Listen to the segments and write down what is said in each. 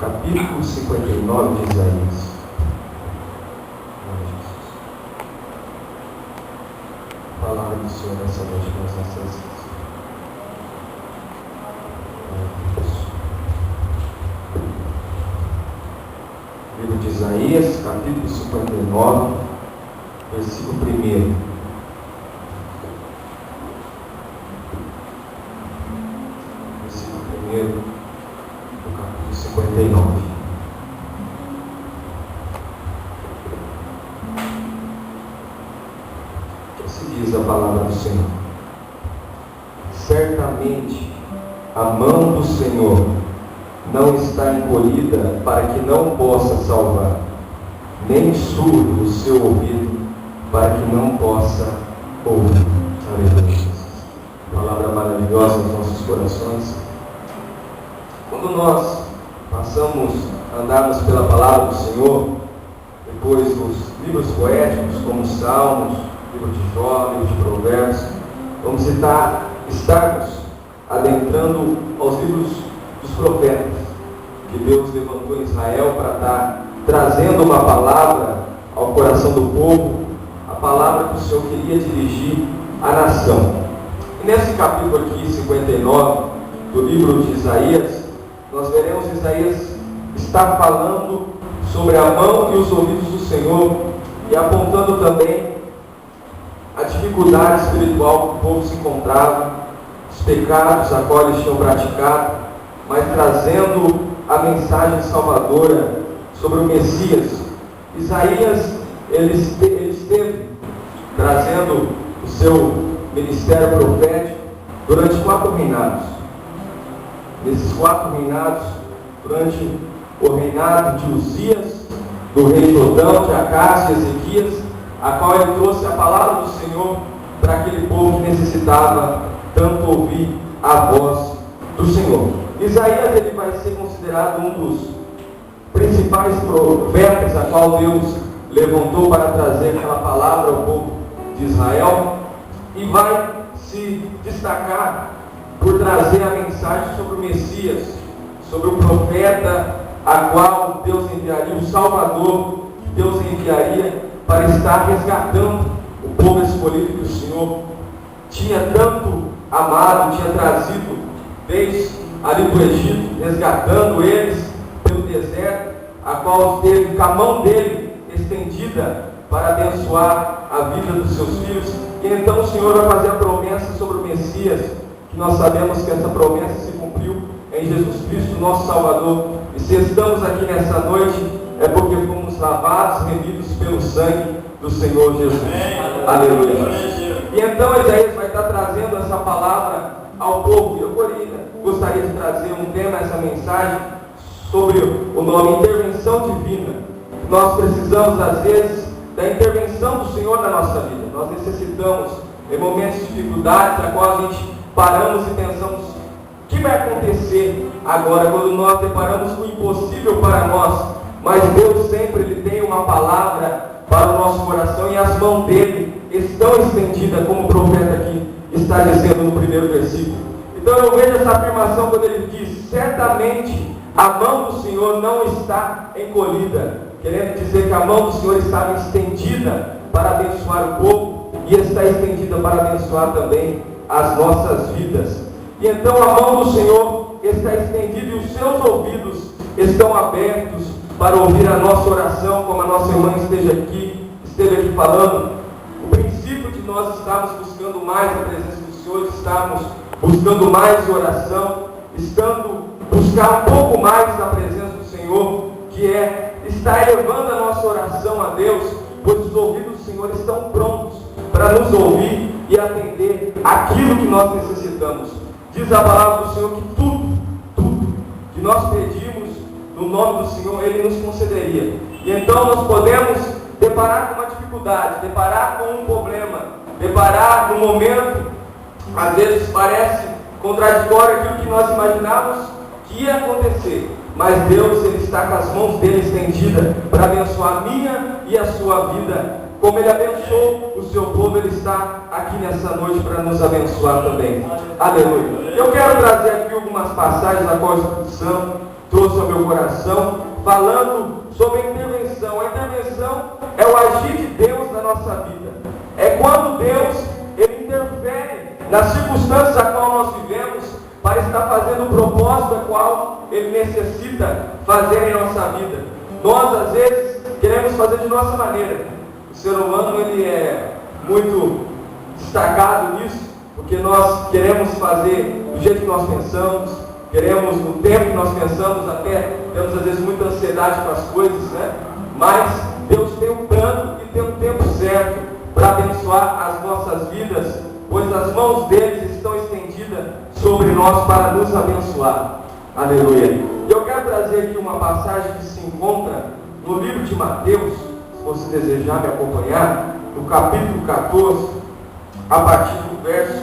Capítulo 59 de Isaías. A palavra do Senhor nessa noite nas nossas vidas. Livro de Isaías, capítulo 59, versículo 1. Versículo 1 do capítulo 59. Que se diz a palavra do Senhor: certamente a mão do Senhor não está encolhida para que não possa salvar, nem surdo o seu ouvido para que não possa ouvir. Aleluia. Palavra maravilhosa nos nossos corações. Quando nós passamos a andarmos pela palavra do Senhor, depois dos livros poéticos como Salmos, livro de Jó, livro de Provérbios, vamos estarmos adentrando aos livros dos profetas, que Deus levantou em Israel para estar trazendo uma palavra ao coração do povo, a palavra que o Senhor queria dirigir à nação. E nesse capítulo aqui, 59, do livro de Isaías, nós veremos Isaías estar falando sobre a mão e os ouvidos do Senhor e apontando também a dificuldade espiritual que o povo se encontrava, os pecados a qual eles tinham praticado, mas trazendo a mensagem salvadora sobre o Messias. Isaías, ele esteve trazendo o seu ministério profético durante 4 reinados. Nesses 4 reinados, durante o reinado de Uzias, do rei Jotão, de Acás e Ezequias, a qual ele trouxe a palavra do Senhor para aquele povo que necessitava tanto ouvir a voz do Senhor. Isaías, ele vai ser considerado um dos principais profetas a qual Deus levantou para trazer aquela palavra ao povo de Israel, e vai se destacar por trazer a mensagem sobre o Messias, sobre o profeta a qual Deus enviaria, o Salvador que Deus enviaria para estar resgatando o povo escolhido que o Senhor tinha tanto amado, tinha trazido desde ali do Egito, resgatando eles pelo deserto, a qual teve com a mão dele estendida para abençoar a vida dos seus filhos. E então o Senhor vai fazer a promessa sobre o Messias, que nós sabemos que essa promessa se cumpriu em Jesus Cristo, nosso Salvador. E se estamos aqui nessa noite, é porque fomos lavados, remidos pelo sangue do Senhor Jesus. Aleluia. E então Isaías vai estar trazendo essa palavra ao povo. Eu gostaria de trazer um tema, essa mensagem, sobre o nome intervenção divina. Nós precisamos, às vezes, da intervenção do Senhor na nossa vida. Nós necessitamos, em momentos de dificuldade, a qual a gente paramos e pensamos: o que vai acontecer agora, quando nós deparamos com o impossível para nós? Mas Deus sempre ele tem uma palavra para o nosso coração, e as mãos dele estão estendidas, como o profeta aqui está dizendo no primeiro versículo. Então eu vejo essa afirmação quando ele diz: certamente a mão do Senhor não está encolhida, querendo dizer que a mão do Senhor estava estendida para abençoar o povo, e está estendida para abençoar também as nossas vidas. E então a mão do Senhor está estendida e os seus ouvidos estão abertos para ouvir a nossa oração, como a nossa irmã esteve aqui falando. O princípio de nós estarmos buscando mais a presença do Senhor, estarmos buscando mais oração, buscar um pouco mais da presença do Senhor, que é estar elevando a nossa oração a Deus, pois os ouvidos do Senhor estão prontos para nos ouvir e atender aquilo que nós necessitamos. Diz a palavra do Senhor que tudo que nós pedimos no nome do Senhor, Ele nos concederia. E então nós podemos deparar com uma dificuldade, deparar com um problema, deparar com um momento, às vezes parece contraditório aquilo que nós imaginávamos que ia acontecer. Mas Deus, Ele está com as mãos dele estendidas para abençoar a minha e a sua vida Como Ele abençoou o seu povo, Ele está aqui nessa noite para nos abençoar também. Aleluia. Eu quero trazer aqui algumas passagens na qual o Espírito Santo trouxe ao meu coração, falando sobre a intervenção. A intervenção é o agir de Deus na nossa vida. É quando Deus, Ele interfere nas circunstâncias a qual nós vivemos, para estar fazendo o propósito a qual Ele necessita fazer em nossa vida. Nós, às vezes, queremos fazer de nossa maneira. O ser humano, ele é muito destacado nisso, porque nós queremos fazer do jeito que nós pensamos, queremos no tempo que nós pensamos, até temos às vezes muita ansiedade com as coisas, né? Mas Deus tem um plano e tem um tempo certo para abençoar as nossas vidas, pois as mãos deles estão estendidas sobre nós para nos abençoar. Aleluia. E eu quero trazer aqui uma passagem que se encontra no livro de Mateus, se você desejar me acompanhar, no capítulo 14, a partir do verso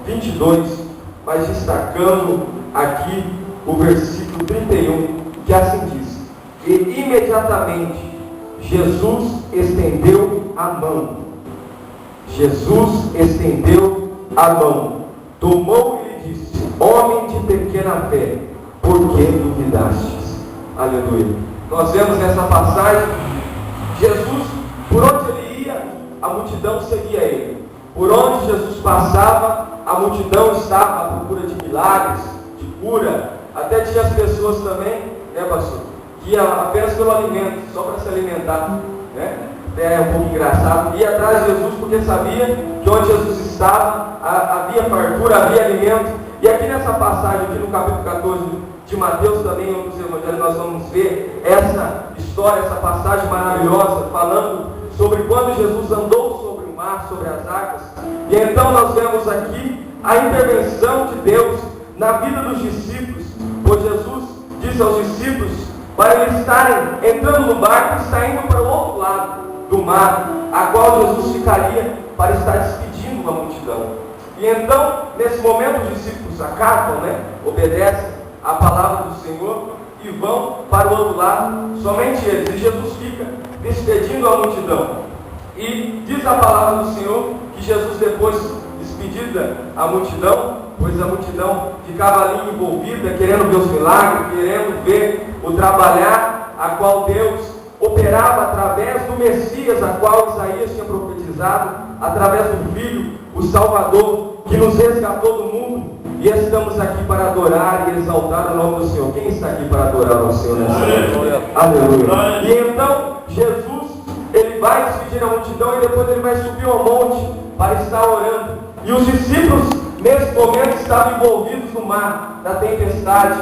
22, mas destacando aqui o versículo 31, que assim diz: e imediatamente Jesus estendeu a mão. Jesus estendeu a mão, tomou e lhe disse: homem de pequena fé, por que duvidastes? Aleluia. Nós vemos nessa passagem, Jesus, por onde ele ia, a multidão seguia ele. Por onde Jesus passava, a multidão estava à procura de milagres, de cura. Até tinha as pessoas também, né, pastor, que iam apenas pelo alimento, só para se alimentar, né? É um pouco engraçado. Ia atrás de Jesus porque sabia que onde Jesus estava havia fartura, havia alimento. E aqui nessa passagem, aqui no capítulo 14 de Mateus, também em outros evangelhos, nós vamos ver essa história, essa passagem maravilhosa, falando sobre quando Jesus andou sobre o mar, sobre as águas. E então nós vemos aqui a intervenção de Deus na vida dos discípulos, pois Jesus disse aos discípulos para eles estarem entrando no barco e estar indo para o outro lado do mar, a qual Jesus ficaria para estar despedindo a multidão. E então, nesse momento, os discípulos acatam, né? Obedecem a palavra do Senhor e vão para o outro lado, somente eles. E Jesus fica despedindo a multidão. E diz a palavra do Senhor que Jesus, depois despedida a multidão, pois a multidão ficava ali envolvida, querendo ver os milagres, querendo ver o trabalhar a qual Deus operava através do Messias, a qual Isaías tinha profetizado, através do Filho, o Salvador, que nos resgatou do mundo. E estamos aqui para adorar e exaltar o nome do Senhor. Quem está aqui para adorar o Senhor nessa noite? Aleluia. E então, Jesus, ele vai despedir a multidão e depois ele vai subir ao monte para estar orando. E os discípulos, nesse momento, estavam envolvidos no mar, na tempestade.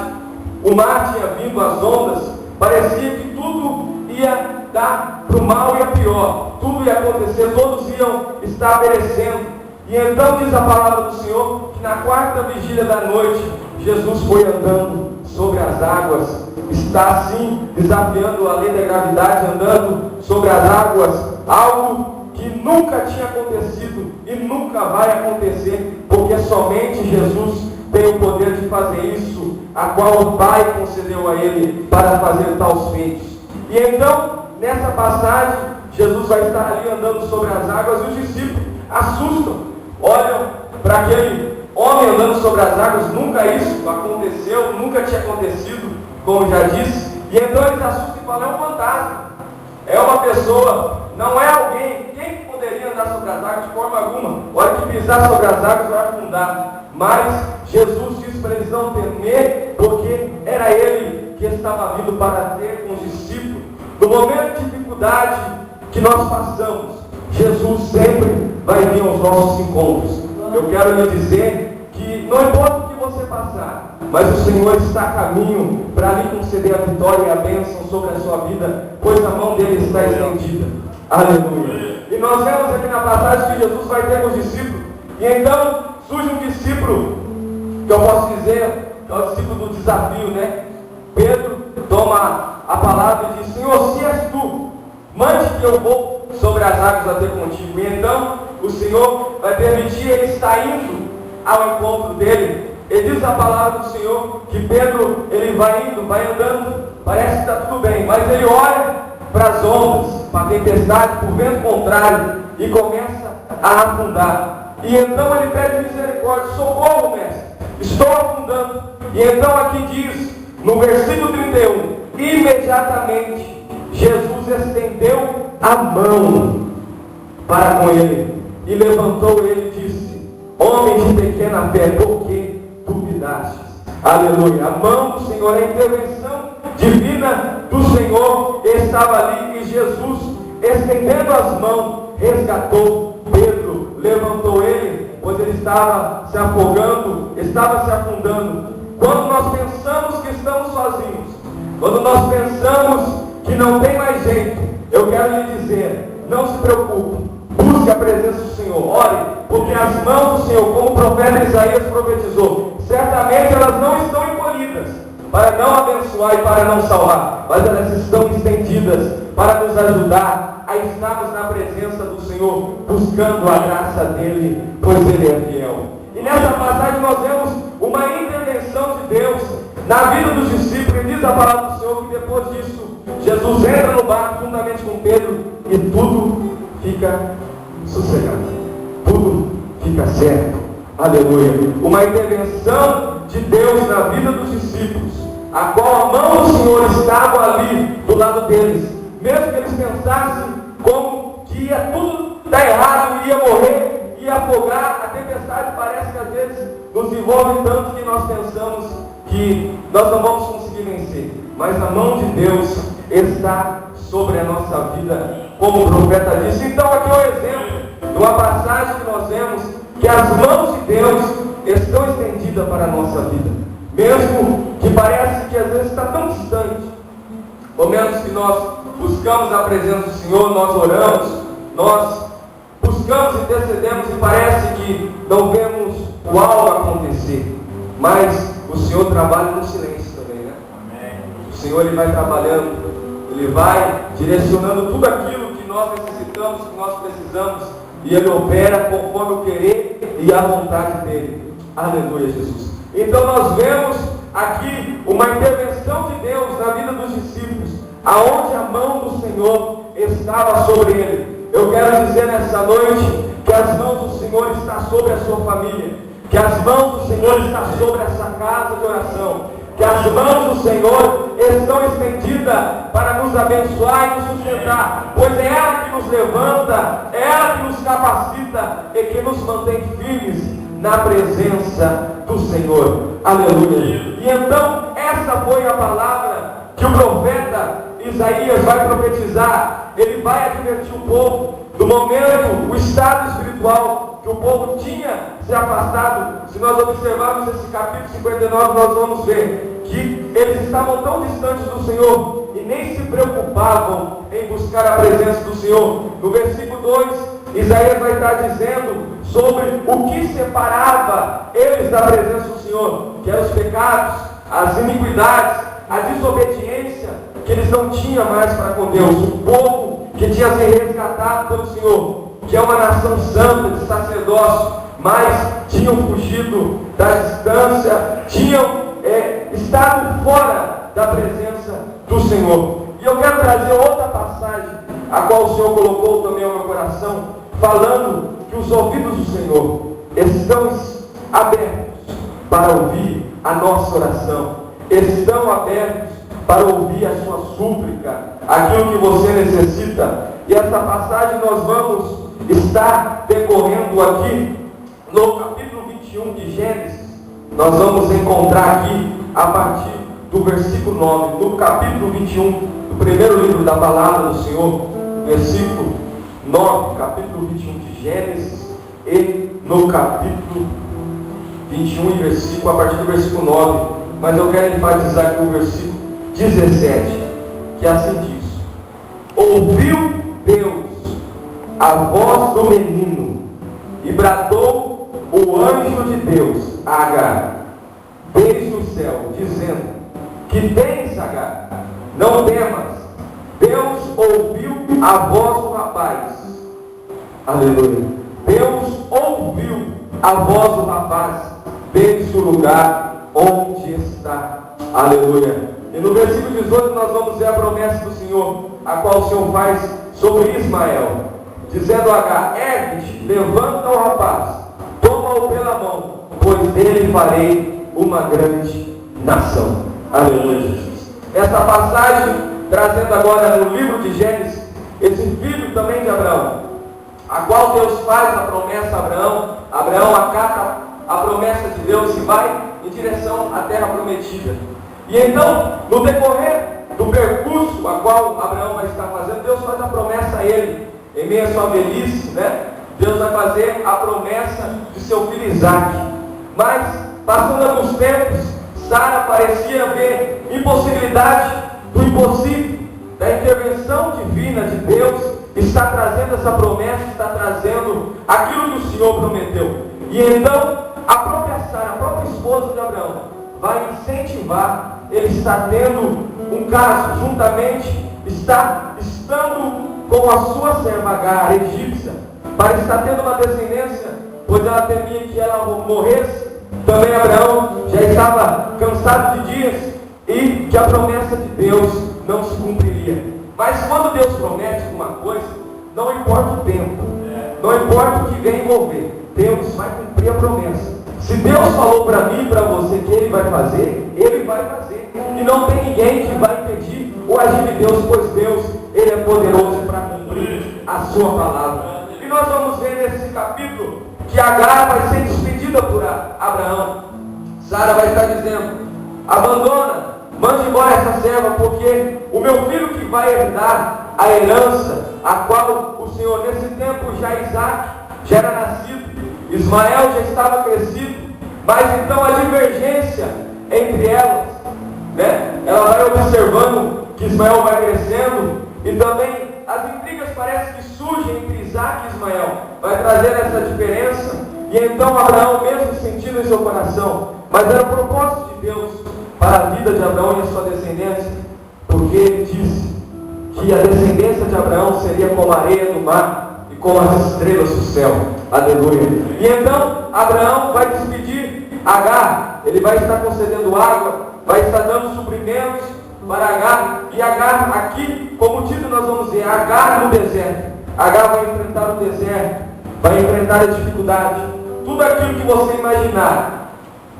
O mar tinha vindo, as ondas, parecia que tudo ia dar para o mal e a pior, tudo ia acontecer, todos iam estar perecendo. E então diz a palavra do Senhor que na quarta vigília da noite, Jesus foi andando sobre as águas, está assim desafiando a lei da gravidade, andando sobre as águas, algo que nunca tinha acontecido e nunca vai acontecer, porque somente Jesus tem o poder de fazer isso, a qual o Pai concedeu a ele para fazer tais feitos. E então, nessa passagem, Jesus vai estar ali andando sobre as águas e os discípulos assustam, olham para aquele homem andando sobre as águas, nunca isso aconteceu, nunca tinha acontecido, como já disse, e então eles assustam e falam: é um fantasma, é uma pessoa, não é alguém. Quem poderia andar sobre as águas de forma alguma? Hora que pisar sobre as águas vai afundar. Mas Jesus disse para eles não temer, porque era ele que estava vindo para ter com os discípulos. No momento de dificuldade que nós passamos, Jesus sempre vai vir aos nossos encontros. Eu quero lhe dizer que não importa o que você passar, mas o Senhor está a caminho para lhe conceder a vitória e a bênção sobre a sua vida, pois a mão dele está estendida. Aleluia. E nós vemos aqui na passagem que Jesus vai ter com os discípulos. E então surge um discípulo, que eu posso dizer, que é o discípulo do desafio, né? Pedro toma a palavra e diz: Senhor, se és tu, mande que eu vou sobre as águas até contigo. E então o Senhor vai permitir ele estar indo ao encontro dele. Ele diz a palavra do Senhor que Pedro, ele vai indo, vai andando, parece que está tudo bem, mas ele olha para as ondas para a tempestade, para o vento contrário, e começa a afundar. E então ele pede misericórdia: socorro, mestre, estou afundando. E então aqui diz, no versículo 31, imediatamente Jesus estendeu a mão para com ele, e levantou ele e disse: homem de pequena fé, por que duvidaste? Aleluia. A mão do Senhor, a intervenção divina do Senhor estava ali, e Jesus, estendendo as mãos, resgatou Pedro, levantou ele, pois ele estava se afogando, estava se afundando. Quando nós pensamos que estamos sozinhos, quando nós pensamos que não tem mais jeito, eu quero lhe dizer: não se preocupe, busque a presença do Senhor, ore, porque as mãos do Senhor, como o profeta Isaías profetizou, certamente elas não estão encolhidas para não abençoar e para não salvar, mas elas estão estendidas para nos ajudar a estarmos na presença do Senhor, buscando a graça dele, pois ele é fiel. E nessa passagem nós vemos uma intervenção de Deus na vida dos discípulos, e diz a palavra do Senhor que depois disso Jesus entra no barco juntamente com Pedro, e tudo fica sossegado, tudo fica certo. Aleluia. Uma intervenção de Deus na vida dos discípulos, a qual a mão do Senhor estava ali do lado deles, mesmo que eles pensassem como que ia tudo dar errado, ia morrer, ia afogar. A tempestade parece que às vezes nos envolve tanto que nós pensamos que nós não vamos conseguir vencer, mas a mão de Deus está sobre a nossa vida, como o profeta disse. Então aqui é o exemplo de uma passagem que nós vemos que as mãos de Deus estão estendidas para a nossa vida, mesmo que parece que às vezes está tão distante. Momentos que nós buscamos a presença do Senhor, nós oramos, nós buscamos e intercedemos, e parece que não vemos o algo acontecer, mas o Senhor trabalha no silêncio também, né? Amém. O Senhor, ele vai trabalhando, ele vai direcionando tudo aquilo que nós necessitamos, que nós precisamos, e ele opera conforme o querer e a vontade dele. Aleluia, Jesus. Então nós vemos aqui uma intervenção de Deus na vida dos discípulos, aonde a mão do Senhor estava sobre ele. Eu quero dizer nessa noite que as mãos do Senhor estão sobre a sua família, que as mãos do Senhor estão sobre essa casa de oração, que as mãos do Senhor estão estendidas para nos abençoar e nos sustentar, pois é ela que nos levanta, é ela que nos capacita e que nos mantém firmes na presença do Senhor. Aleluia. E então essa foi a palavra que o profeta Isaías vai profetizar. Ele vai advertir o povo do momento, o estado espiritual que o povo tinha se afastado. Se nós observarmos esse capítulo 59, nós vamos ver que eles estavam tão distantes do Senhor e nem se preocupavam em buscar a presença do Senhor. No versículo 2, Isaías vai estar dizendo sobre o que separava eles da presença do Senhor, que eram os pecados, as iniquidades, a desobediência que eles não tinham mais para com Deus. O povo que tinha sido resgatado pelo Senhor, que é uma nação santa de sacerdócio, mas tinham fugido da distância, tinham estado fora da presença do Senhor. E eu quero trazer outra passagem, a qual o Senhor colocou também ao meu coração, falando que os ouvidos do Senhor estão abertos para ouvir a nossa oração, estão abertos para ouvir a sua súplica, aquilo que você necessita. E essa passagem nós vamos estar decorrendo aqui no capítulo 21 de Gênesis. Nós vamos encontrar aqui a partir do versículo 9, no capítulo 21 do primeiro livro da palavra do Senhor, versículo 9, capítulo 21 de Gênesis, e no capítulo 21 e versículo, a partir do versículo 9, mas eu quero enfatizar aqui o versículo 17, que assim diz: ouviu Deus a voz do menino, e bradou o anjo de Deus a Agar desde o céu, dizendo: que tens, Agar? Não temas. Deus ouviu a voz do rapaz. Aleluia. Deus ouviu a voz do rapaz desde o lugar onde está. Aleluia. E no versículo 18 nós vamos ver a promessa do Senhor, a qual o Senhor faz sobre Ismael, dizendo a Agar: ergue-te, levanta o rapaz, toma-o pela mão, pois dele farei uma grande nação. Aleluia, Jesus. Essa passagem, trazendo agora no livro de Gênesis, esse filho também de Abraão, a qual Deus faz a promessa a Abraão. Abraão acata a promessa de Deus e vai em direção à terra prometida. E então, no decorrer do percurso a qual Abraão vai estar fazendo, Deus faz a promessa a ele, em meio à sua velhice, né? Deus vai fazer a promessa de seu filho Isaque. Mas, passando alguns tempos, Sara parecia ver impossibilidade do impossível, da intervenção divina de Deus, está trazendo essa promessa, está trazendo aquilo que o Senhor prometeu. E então, a própria Sara, a própria esposa de Abraão, vai incentivar. Ele está tendo um caso, juntamente, estando com a sua serva Agar, a egípcia, para estar tendo uma descendência, pois ela temia que ela morresse. Também Abraão já estava cansado de dias e que a promessa de Deus não se cumpriria. Mas quando Deus promete uma coisa, não importa o tempo, não importa o que vem envolver, Deus vai cumprir a promessa. Se Deus falou para mim e para você que Ele vai fazer, Ele vai fazer. E não tem ninguém que vai impedir o agir de Deus, pois Deus, Ele é poderoso para cumprir a sua palavra. E nós vamos ver nesse capítulo que Agar vai ser despedida por Abraão. Sara vai estar dizendo: abandona, mande embora essa serva, porque o meu filho que vai herdar a herança, a qual o Senhor, nesse tempo já Isaque já era nascido, Ismael já estava crescido, mas então a divergência entre elas, né? Ela vai observando que Ismael vai crescendo, e também as intrigas parece que surgem entre Isaque e Ismael, vai trazer essa diferença. E então Abraão, mesmo sentindo em seu coração, mas era o propósito de Deus para a vida de Abraão e a sua descendência, porque ele disse que a descendência de Abraão seria como a areia do mar e como as estrelas do céu. Aleluia. E então Abraão vai despedir Agar, ele vai estar concedendo água, vai estar dando suprimentos para Agar. E Agar, aqui, como o título nós vamos ver, Agar no deserto. Agar vai enfrentar o deserto, vai enfrentar a dificuldade, tudo aquilo que você imaginar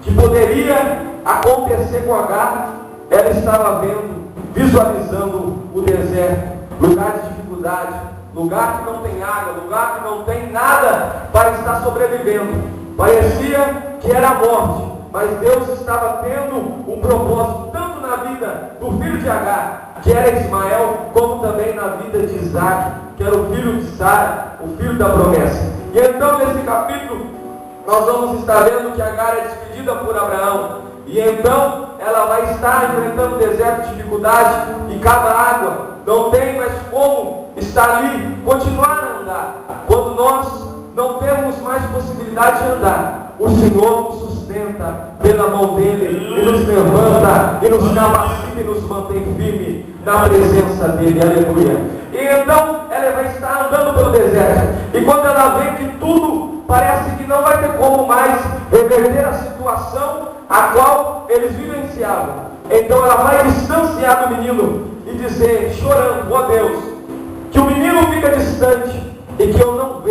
que poderia acontecer com Agar, ela estava vendo, visualizando o deserto, lugar de dificuldade, lugar que não tem água, lugar que não tem nada para estar sobrevivendo. Parecia que era a morte, mas Deus estava tendo um propósito, tanto na vida do filho de Agar, que era Ismael, como também na vida de Isaque, que era o filho de Sara, o filho da promessa. E então nesse capítulo, nós vamos estar vendo que Agar é despedida por Abraão. E então ela vai estar enfrentando o deserto de dificuldade, e cada água não tem mais como estar ali, continuar a andar. Quando nós não temos mais possibilidade de andar, o Senhor nos sustenta pela mão dele, e nos levanta, e nos capacita, e nos mantém firme na presença dele. Aleluia. E então ela vai estar andando pelo deserto, e quando ela vê que tudo parece que não vai ter como mais reverter a situação a qual eles vivenciavam, então ela vai distanciar do menino e dizer, chorando: ó Deus, que o menino fica distante e que eu não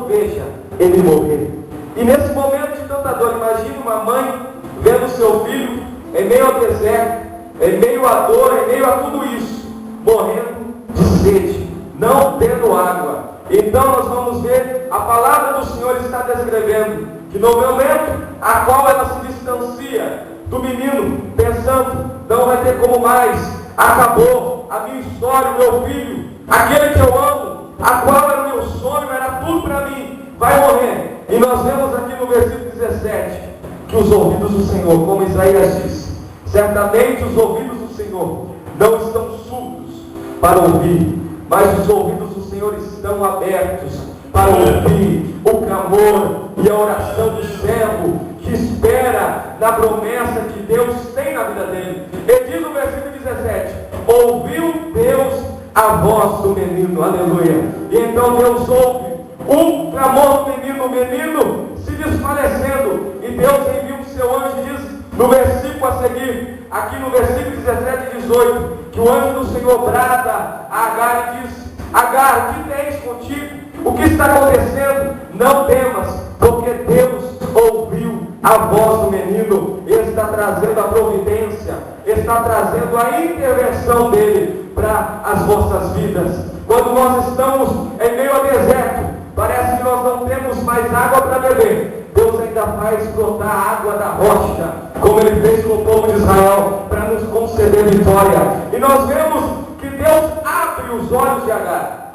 veja ele morrer. E nesse momento de tanta dor, imagine uma mãe vendo seu filho em meio ao deserto, em meio à dor, em meio a tudo isso, morrendo de sede, não tendo água. Então nós vamos ver, a palavra do Senhor está descrevendo que no momento a qual ela se distancia do menino, pensando, não vai ter como mais, acabou a minha história, o meu filho, aquele que eu amo, a qual era o meu sonho, era tudo para mim, vai morrer. E nós vemos aqui no versículo 17, que os ouvidos do Senhor, como Isaías diz, certamente os ouvidos do Senhor não estão surdos para ouvir, mas os ouvidos do Senhor estão abertos para ouvir o clamor e a oração do servo que espera na promessa que Deus tem na vida dele. Ele diz no versículo 17: ouviu Deus a voz do menino. Aleluia. E então Deus ouve um clamor do menino, o menino se desfalecendo, e Deus envia o seu anjo, diz no versículo a seguir: aqui no versículo 17 e 18, que o anjo do Senhor brada a Agar e diz: Agar, o que tens contigo? O que está acontecendo? Não temas, porque Deus ouviu a voz do menino. Ele está trazendo a providência, está trazendo a intervenção dele para as vossas vidas. Quando nós estamos em meio ao deserto, parece que nós não temos mais água para beber. Deus ainda faz brotar a água da rocha, como Ele fez com o povo de Israel, para nos conceder vitória. E nós vemos que Deus abre os olhos de Agar,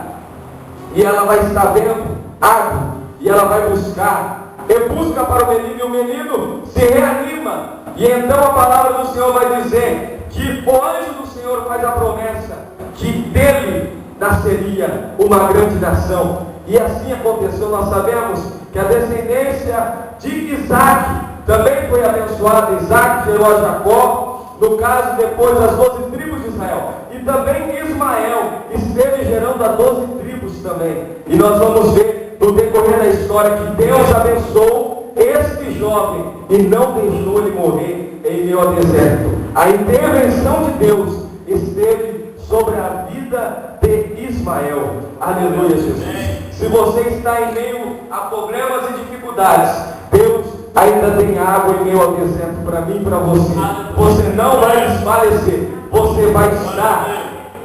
e ela vai estar vendo água, e ela vai buscar, e busca para o menino, e o menino se reanima. E então a palavra do Senhor vai dizer que o anjo do Senhor faz a promessa que dele nasceria uma grande nação. E assim aconteceu. Nós sabemos que a descendência de Isaac também foi abençoada. Isaac gerou a Jacó, no caso depois das 12 tribos de Israel. E também Ismael esteve gerando a 12 tribos também. E nós vamos ver no decorrer da história que Deus abençoou este jovem e não deixou ele morrer em meio ao deserto. A intervenção de Deus esteve sobre a vida de Ismael. Aleluia, Jesus. Se você está em meio a problemas e dificuldades, Deus ainda tem água em meio ao deserto para mim e para você. Você não vai desfalecer. Você vai estar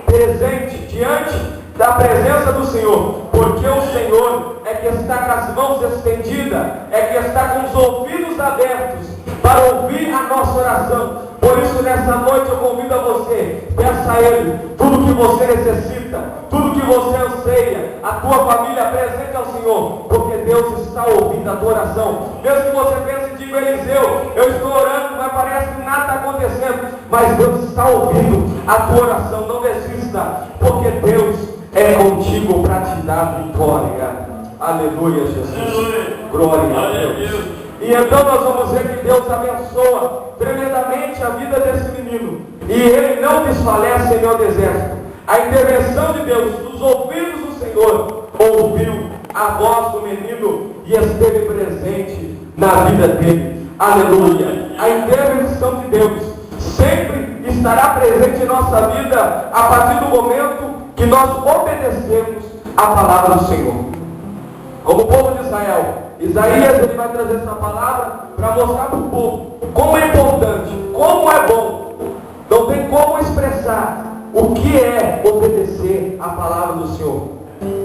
presente diante da presença do Senhor, porque o Senhor é que está com as mãos estendidas, é que está com os ouvidos abertos para ouvir a nossa oração. Por isso, nessa noite eu convido a você, peça a Ele tudo que você necessita, tudo que você anseia, a tua família apresente ao Senhor, porque Deus está ouvindo a tua oração. Mesmo que você pense, diga Eliseu, eu estou orando, mas parece que nada está acontecendo, mas Deus está ouvindo a tua oração. Não desista, porque Deus é contigo para te dar vitória. Aleluia, Jesus. Glória a Deus. E então nós vamos ver que Deus abençoa tremendamente a vida desse menino. E ele não desfalece em meio ao deserto. A intervenção de Deus nos ouvidos do Senhor ouviu a voz do menino e esteve presente na vida dele. Aleluia. A intervenção de Deus sempre estará presente em nossa vida a partir do momento que nós obedecemos a palavra do Senhor. Como o povo de Israel, Isaías ele vai trazer essa palavra para mostrar para o povo como é importante, como é bom. Não tem como expressar o que é obedecer a palavra do Senhor.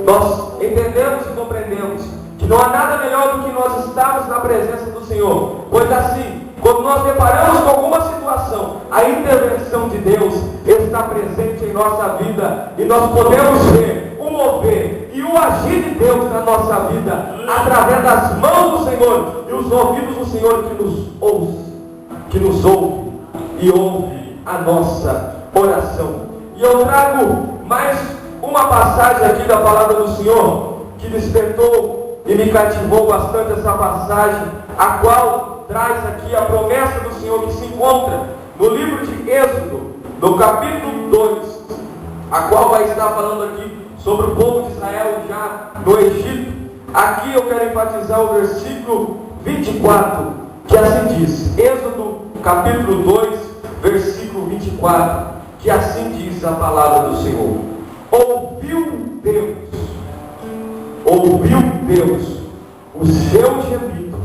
Nós entendemos e compreendemos que não há nada melhor do que nós estarmos na presença do Senhor. Pois assim, quando nós deparamos com alguma situação, a intervenção de Deus está presente em nossa vida e nós podemos ver o mover e o agir de Deus na nossa vida através das mãos do Senhor e os ouvidos do Senhor que nos ouve e ouve a nossa oração. E eu trago mais uma passagem aqui da palavra do Senhor que despertou e me cativou bastante, essa passagem, a qual traz aqui a promessa do Senhor que se encontra no livro de Êxodo, no capítulo 2, a qual vai estar falando aqui sobre o povo de Israel já no Egito. Aqui eu quero enfatizar o versículo 24, que assim diz, Êxodo capítulo 2, versículo 24, que assim diz a palavra do Senhor. Ouviu Deus o seu gemido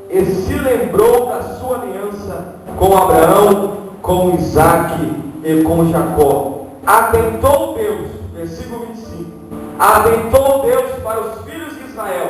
e se lembrou da sua aliança com Abraão, com Isaque e com Jacó. Atentou Deus, versículo 25, atentou Deus para os filhos de Israel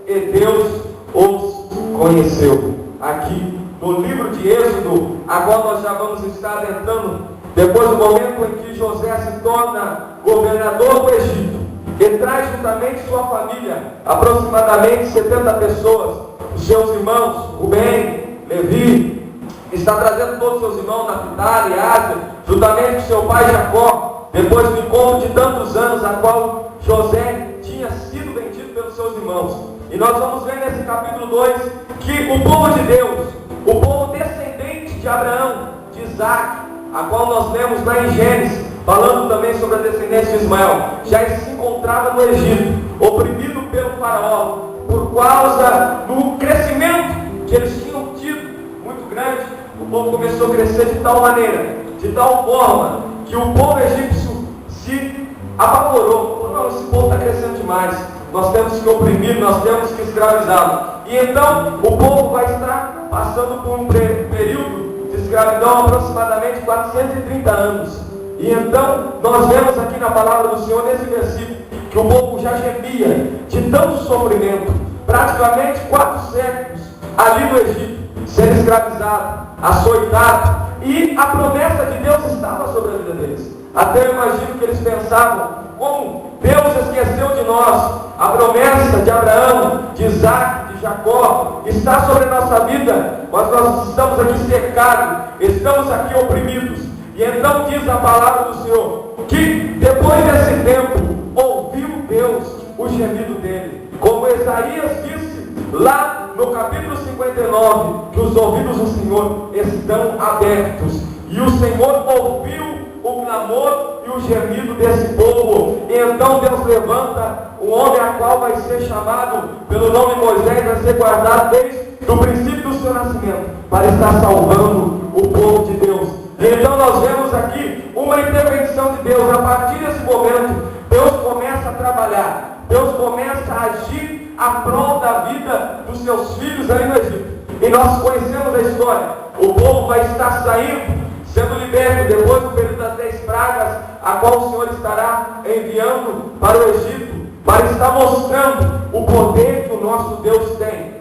e Deus os conheceu. Aqui no livro de Êxodo, agora nós já vamos estar adentrando depois do momento em que José se torna governador do Egito e traz juntamente sua família, aproximadamente 70 pessoas, os seus irmãos, Rubem, Levi, está trazendo todos os seus irmãos, Naphtali, Ásia, juntamente com seu pai Jacó, depois do encontro de tantos anos, a qual José tinha sido vendido pelos seus irmãos. E nós vamos ver nesse capítulo 2 que o povo de Deus, o povo descendente de Abraão, de Isaque, a qual nós lemos lá em Gênesis, falando também sobre a descendência de Ismael, já se encontrava no Egito, oprimido pelo faraó, por causa do crescimento que eles tinham tido, muito grande. O o povo começou a crescer de tal maneira, de tal forma, que o povo egípcio se apavorou. Falou: não, esse povo está crescendo demais, nós temos que oprimir, nós temos que escravizá-lo. E então o povo vai estar passando por um período de escravidão aproximadamente 430 anos. E então nós vemos aqui na palavra do Senhor, nesse versículo, que o povo já gemia de tanto sofrimento, praticamente 4 séculos ali no Egito, sendo escravizado, açoitado, e a promessa de Deus estava sobre a vida deles. Até eu imagino que eles pensavam: como Deus esqueceu de nós, a promessa de Abraão, de Isaac, de Jacó está sobre a nossa vida, mas nós estamos aqui cercados, estamos aqui oprimidos. E então diz a palavra do Senhor, que depois desse tempo, ouviu Deus o gemido dele, como Isaías disse lá no capítulo 59, que os ouvidos do Senhor estão abertos, e o Senhor ouviu o clamor e o gemido desse povo. E então Deus levanta um homem a qual vai ser chamado pelo nome Moisés, vai ser guardado desde o princípio do seu nascimento, para estar salvando o povo de Deus. E então nós vemos aqui uma intervenção de Deus. A partir desse momento, Deus começa a trabalhar, Deus começa a agir a prol da vida dos seus filhos ali no Egito. E nós conhecemos a história. O povo vai estar saindo, sendo liberto depois do período das 10 pragas, a qual o Senhor estará enviando para o Egito, para estar mostrando o poder que o nosso Deus tem.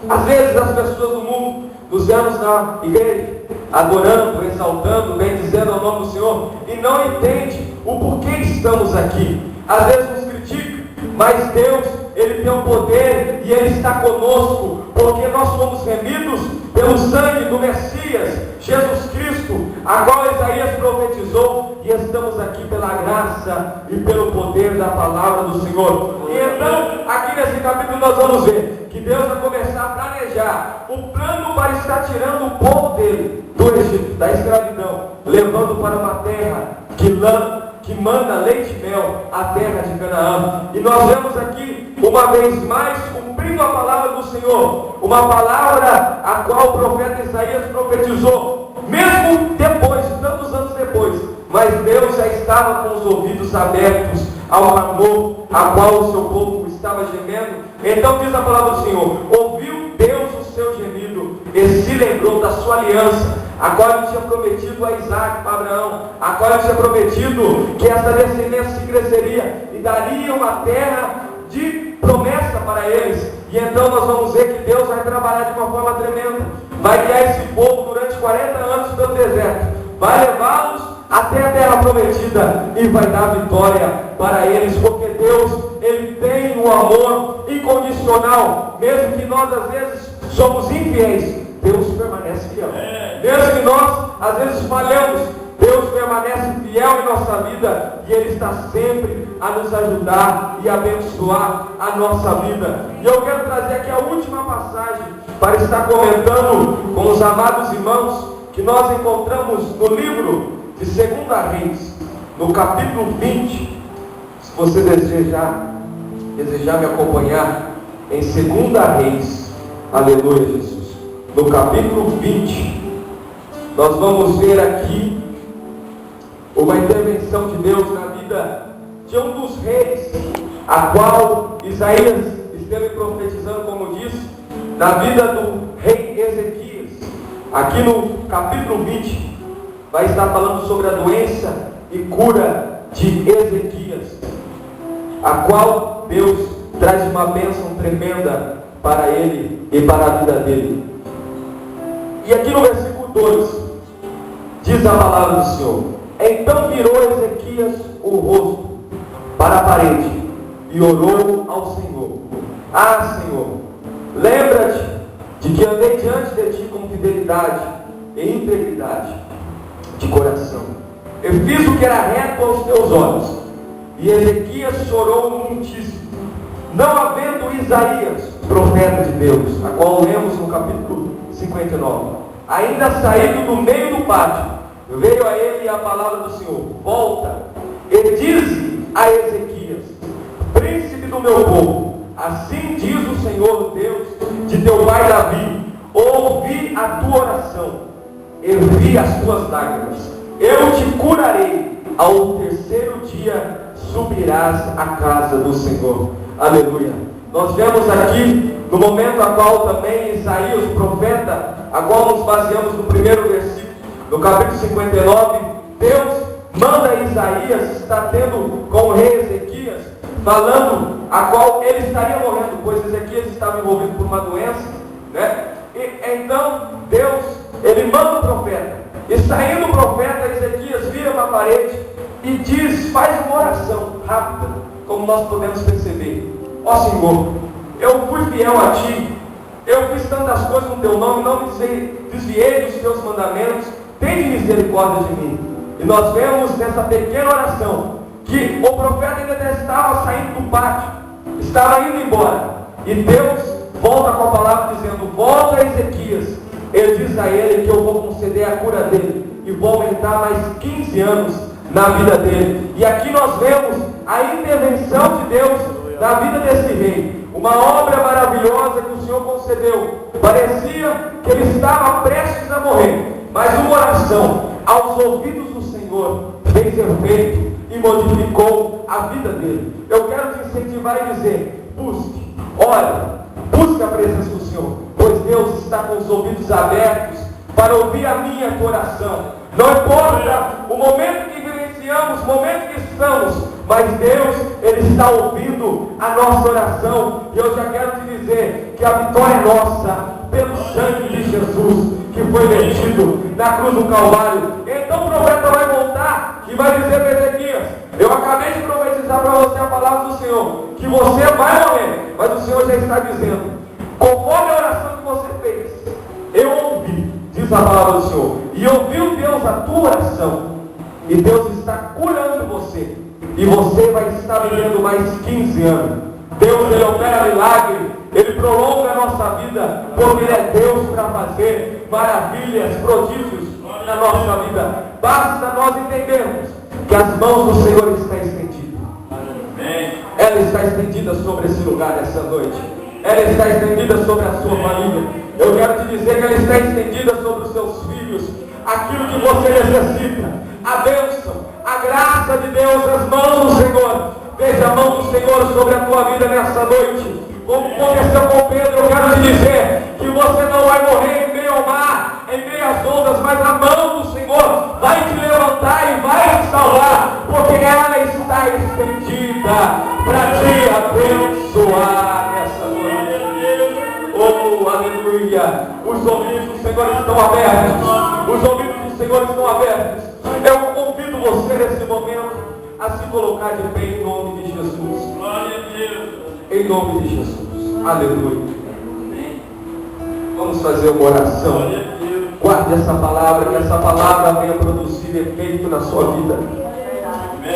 Às vezes as pessoas do mundo nos vemos na igreja, adorando, exaltando, bendizendo ao nome do Senhor, e não entende o porquê estamos aqui. Às vezes nos critica, mas Deus, Ele tem o poder e Ele está conosco, porque nós fomos remidos pelo sangue do Messias, Jesus Cristo, a qual Isaías profetizou, e estamos aqui pela graça e pelo poder da palavra do Senhor. E então, aqui nesse capítulo nós vamos ver que Deus vai começar a planejar o plano para estar tirando o povo dele do Egito, da escravidão, levando para uma terra que manda leite e mel, a terra de Canaã. E nós vemos aqui, uma vez mais, cumprindo a palavra do Senhor, uma palavra a qual o profeta Isaías profetizou, mesmo depois, tantos anos depois, mas Deus já estava com os ouvidos abertos ao clamor a qual o seu povo estava gemendo. Então diz a palavra do Senhor: ouviu Deus o seu gemido e se lembrou da sua aliança, a qual ele tinha prometido a Isaac, para Abraão, a qual ele tinha prometido que essa descendência se cresceria e daria uma terra de promessa para eles. E então nós vamos ver que Deus vai trabalhar de uma forma tremenda, vai guiar esse povo durante 40 anos pelo deserto, vai levá-los até a terra prometida e vai dar vitória para eles, porque Deus, Ele tem um amor incondicional. Mesmo que nós às vezes somos infiéis, Deus permanece fiel. Mesmo que nós às vezes falhamos, Deus permanece fiel em nossa vida, e Ele está sempre a nos ajudar e abençoar a nossa vida. E eu quero trazer aqui a última passagem para estar comentando com os amados irmãos, que nós encontramos no livro de 2 Reis, no capítulo 20. Se você desejar me acompanhar em 2 Reis, aleluia Jesus, no capítulo 20, nós vamos ver aqui uma intervenção de Deus na vida de um dos reis, a qual Isaías esteve profetizando, como disse, na vida do rei Ezequias. Aqui no capítulo 20, vai estar falando sobre a doença e cura de Ezequias, a qual Deus traz uma bênção tremenda para ele e para a vida dele. E aqui no versículo 2, diz a palavra do Senhor: então virou Ezequias o rosto para a parede e orou ao Senhor: ah, Senhor, lembra-te de que andei diante de ti com fidelidade e integridade de coração. Eu fiz o que era reto aos teus olhos. E Ezequias chorou muitíssimo, não havendo Isaías, profeta de Deus, a qual lemos no capítulo 59, ainda saído do meio do pátio, veio a ele a palavra do Senhor: volta e diz a Ezequias, príncipe do meu povo, assim diz o Senhor Deus de teu pai Davi: ouvi a tua oração vi as tuas lágrimas, eu te curarei, ao terceiro dia subirás à casa do Senhor. Aleluia. Nós vemos aqui, no momento a qual também Isaías, o profeta, a qual nos baseamos no primeiro versículo, no capítulo 59, Deus manda Isaías estar tendo com o rei Ezequias, falando a qual ele estaria morrendo, pois Ezequias estava envolvido por uma doença, né? E então Deus, ele manda o profeta, e saindo o profeta, Ezequias vira para a parede e diz, faz uma oração rápida, como nós podemos perceber: ó Senhor, eu fui fiel a Ti, eu fiz tantas coisas no Teu nome, não me desviei dos Teus mandamentos, tem misericórdia de mim. E nós vemos nessa pequena oração que o profeta ainda estava saindo do pátio, estava indo embora, e Deus volta com a palavra dizendo: volta a Ezequias. Ele diz a ele que eu vou conceder a cura dele e vou aumentar mais 15 anos na vida dele. E aqui nós vemos a intervenção de Deus na vida desse rei, uma obra maravilhosa que o Senhor concedeu. Parecia que ele estava prestes a morrer, mas uma oração aos ouvidos do Senhor fez efeito e modificou a vida dele. Eu quero te incentivar e dizer: busque, ore, busque a presença do Senhor, pois Deus está com os ouvidos abertos para ouvir a minha oração. Não importa o momento que vivenciamos, o momento que estamos, mas Deus, Ele está ouvindo a nossa oração. E eu já quero te dizer que a vitória é nossa, pelo sangue de Jesus, que foi vertido na cruz do Calvário. Então o profeta vai voltar e vai dizer para Ezequias: eu acabei de profetizar para você a palavra do Senhor, que você vai morrer, mas o Senhor já está dizendo, conforme a oração que você fez, eu ouvi, diz a palavra do Senhor, e ouviu Deus a tua oração, e Deus está curando você, e você vai estar vivendo mais 15 anos. Deus, Ele opera milagre, Ele prolonga a nossa vida, porque Ele é Deus para fazer maravilhas, prodígios na nossa vida. Basta nós entendermos que as mãos do Senhor estão estendidas. Ela está estendida sobre esse lugar essa noite. Ela está estendida sobre a sua família. Eu quero te dizer que ela está estendida sobre os seus filhos. Aquilo que você necessita, a bênção, a graça de Deus, as mãos do Senhor. Veja a mão do Senhor sobre a tua vida nessa noite. Como aconteceu com Pedro, eu quero te dizer que você não vai morrer em meio ao mar, em meio às ondas, mas a mão do Senhor vai te levantar e vai te salvar, porque ela está estendida para te abençoar nessa noite. Oh, aleluia! Os ouvidos do Senhor estão abertos. Os ouvidos do Senhor estão abertos. Eu convido você nesse momento a se colocar de pé em nome de Jesus. Glória a Deus. Em nome de Jesus. Aleluia. Vamos fazer uma oração. Guarde essa palavra, que essa palavra venha produzir efeito na sua vida.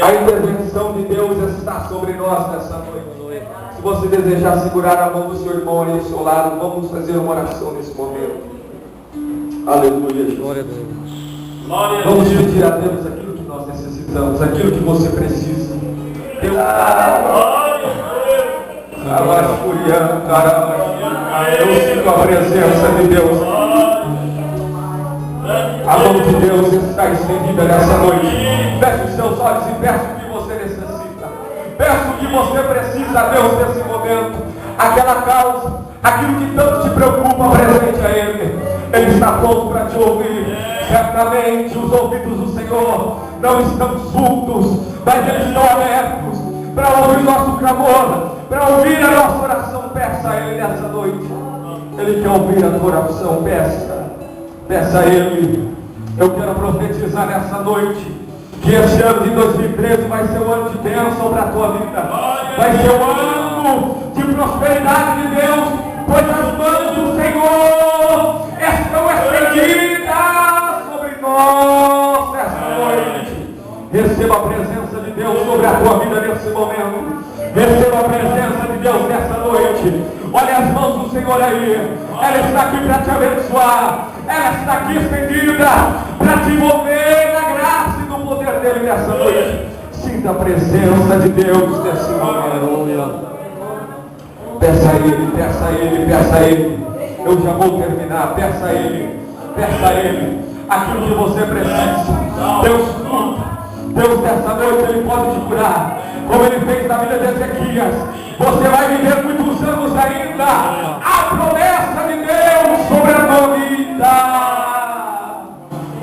A intervenção de Deus está sobre nós nessa noite. Se você desejar segurar a mão do seu irmão aí ao seu lado, vamos fazer uma oração nesse momento. Aleluia, Jesus. Glória a Deus. Vamos pedir a Deus aquilo que nós necessitamos, aquilo que você precisa. Deus eu sinto a presença de Deus. A mão de Deus está estendida nessa noite. Feche os seus olhos e peça o que você necessita. Peça o que você precisa a Deus nesse momento. Aquela causa, aquilo que tanto te preocupa, presente a Ele. Ele está pronto para te ouvir. Certamente os ouvidos do Senhor não estão surdos, mas eles estão abertos para ouvir o nosso clamor, para ouvir a nossa oração. Peça a Ele nessa noite. Ele quer ouvir a tua oração. Peça a Ele. Eu quero profetizar nessa noite que esse ano de 2013 vai ser um ano de bênção para a tua vida. Vai ser um ano de prosperidade de Deus, pois as mãos do Senhor estão estendidas sobre nós nessa noite. Receba a presença de Deus sobre a tua vida nesse momento. Receba a presença de Deus nessa noite. Olha as mãos do Senhor aí. Ela está aqui para te abençoar. Ela está aqui estendida para te envolver na graça e no poder dele nessa noite. Sinta a presença de Deus nesse momento. Peça a Ele, peça a Ele, peça a Ele. Eu já vou terminar. Peça a Ele, peça a Ele. aquilo que você precisa. Deus cura. Deus nessa noite Ele pode te curar, como Ele fez na vida de Ezequias. Você vai viver muitos anos ainda. A promessa de Deus sobre a tua vida.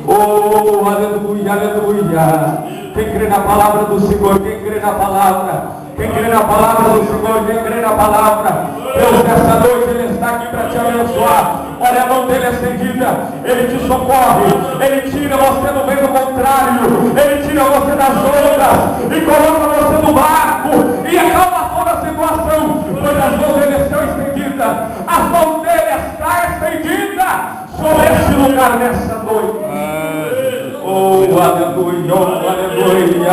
Oh, aleluia, aleluia. Quem crê na palavra do Senhor, quem crê na palavra, quem crê na palavra do Senhor, quem crê na palavra, Deus nessa noite Ele está aqui para te abençoar. Olha, a mão dele é estendida, Ele te socorre, Ele tira você do meio contrário, Ele tira você das ondas e coloca você no barco e acalma toda a situação, pois as mãos dele estão estendidas, as mãos dele está estendida sobre este lugar nessa noite. Oh, aleluia, oh, aleluia.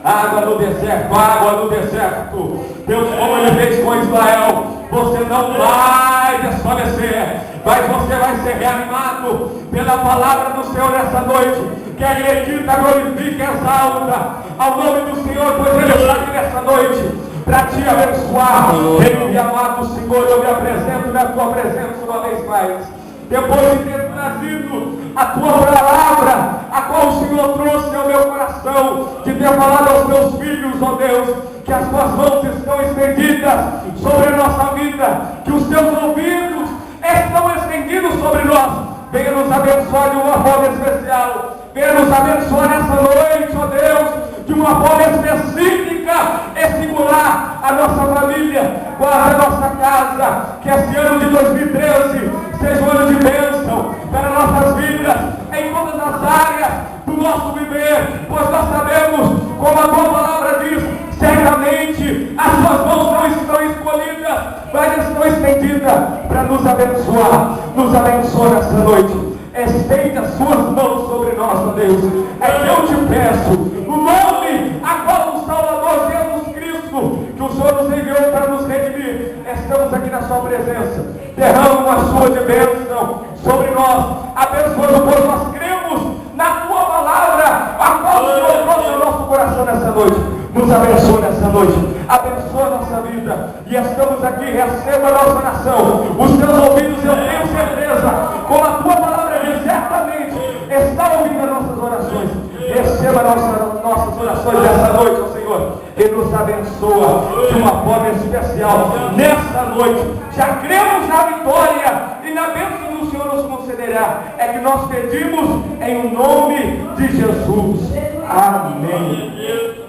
Água no deserto, água no deserto. Deus, como Ele fez com Israel, você não vai desfalecer, mas você vai ser reanimado pela palavra do Senhor nessa noite. Que Ele edita, glorifica, exalta ao nome do Senhor, pois Ele está aqui nessa noite para te abençoar. Querido e amado Senhor, eu me apresento na tua presença uma vez mais. Depois de ter trazido a tua palavra, a qual o Senhor trouxe ao meu coração, de ter falado aos meus filhos, ó Deus, que as tuas mãos estão estendidas sobre a nossa vida, que os teus ouvidos estão estendidos sobre nós. Venha nos abençoar de uma forma especial. Venha nos abençoar nessa noite, ó Deus, de uma forma específica e singular a nossa família, guarda a nossa casa, que esse ano de 2013 seja um ano de bênção para nossas vidas, em todas as áreas do nosso viver, pois nós sabemos, como a tua palavra diz, certamente as suas mãos não estão escolhidas, mas estão estendidas para nos abençoar. Nos abençoa nessa noite. Estende as suas mãos sobre nós, ó Deus. É que eu te peço, no nome a qual o Salvador Jesus Cristo, que o Senhor nos enviou para nos redimir, estamos aqui na sua presença. Derrama a sua de bênção sobre nós, abençoando, pois nós cremos na tua palavra, a qual o Senhor trouxe ao nosso coração nessa noite. Nos abençoa nessa noite, abençoa a nossa vida, e estamos aqui, receba a nossa oração. Os teus ouvidos, eu tenho certeza, como a tua palavra diz, certamente está ouvindo as nossas orações. Receba nossas orações dessa noite, ó Senhor, e nos abençoa de uma forma especial nessa noite. Já cremos na vitória e na bênção que o Senhor nos concederá. É que nós pedimos em nome de Jesus. Amém.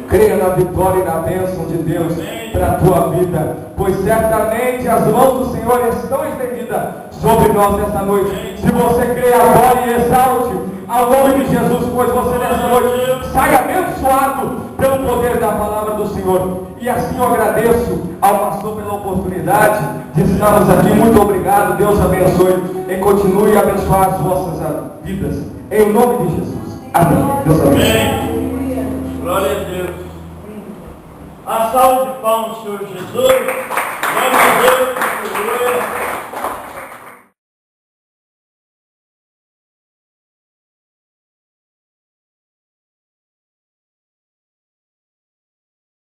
Creia na vitória e na bênção de Deus para a tua vida, pois certamente as mãos do Senhor estão estendidas sobre nós nessa noite. Se você crê agora e exalte ao nome de Jesus, pois você nessa noite sai abençoado pelo poder da palavra do Senhor. E assim eu agradeço ao pastor pela oportunidade de estarmos aqui. Muito obrigado, Deus abençoe e continue a abençoar as vossas vidas, em nome de Jesus. Amém. Deus abençoe. Glória a Deus. A salva de palmas, Senhor Jesus. Glória a Deus.